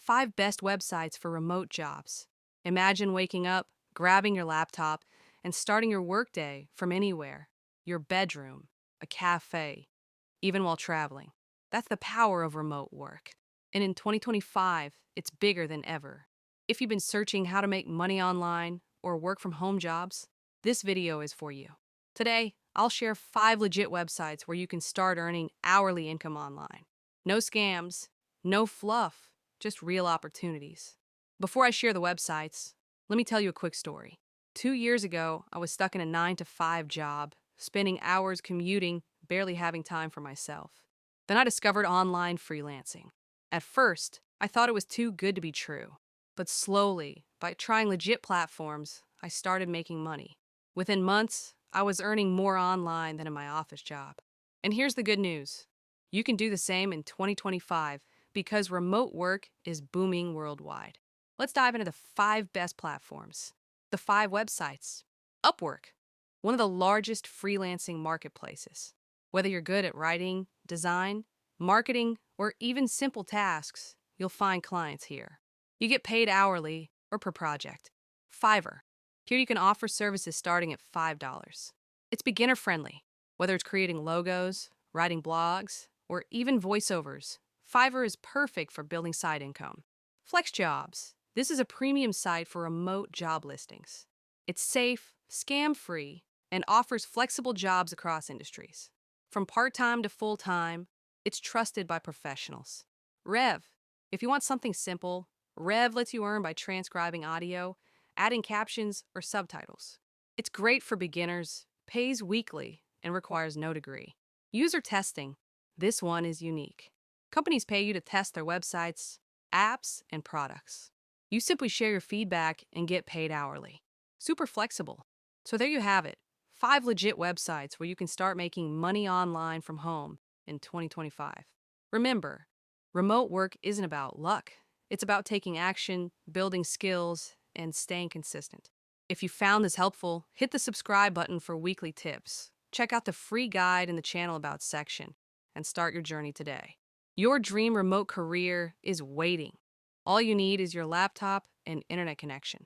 5 best websites for remote jobs. Imagine waking up, grabbing your laptop, and starting your workday from anywhere, your bedroom, a cafe, even while traveling. That's the power of remote work. And in 2025, it's bigger than ever. If you've been searching how to make money online or work from home jobs, this video is for you. Today, I'll share 5 legit websites where you can start earning hourly income online. No scams, no fluff, just real opportunities. Before I share the websites, let me tell you a quick story. 2 years ago, I was stuck in a 9-to-5 job, spending hours commuting, barely having time for myself. Then I discovered online freelancing. At first, I thought it was too good to be true. But slowly, by trying legit platforms, I started making money. Within months, I was earning more online than in my office job. And here's the good news. You can do the same in 2025 because remote work is booming worldwide. Let's dive into the 5 best platforms. The 5 websites. Upwork, one of the largest freelancing marketplaces. Whether you're good at writing, design, marketing, or even simple tasks, you'll find clients here. You get paid hourly or per project. Fiverr. Here you can offer services starting at $5. It's beginner-friendly. Whether it's creating logos, writing blogs, or even voiceovers, Fiverr is perfect for building side income. FlexJobs. This is a premium site for remote job listings. It's safe, scam-free, and offers flexible jobs across industries. From part-time to full-time, it's trusted by professionals. Rev. If you want something simple, Rev lets you earn by transcribing audio, adding captions, or subtitles. It's great for beginners, pays weekly, and requires no degree. User testing. This one is unique. Companies pay you to test their websites, apps, and products. You simply share your feedback and get paid hourly. Super flexible. So there you have it. 5 legit websites where you can start making money online from home in 2025. Remember, remote work isn't about luck. It's about taking action, building skills, and staying consistent. If you found this helpful, hit the subscribe button for weekly tips. Check out the free guide in the channel about section and start your journey today. Your dream remote career is waiting. All you need is your laptop and internet connection.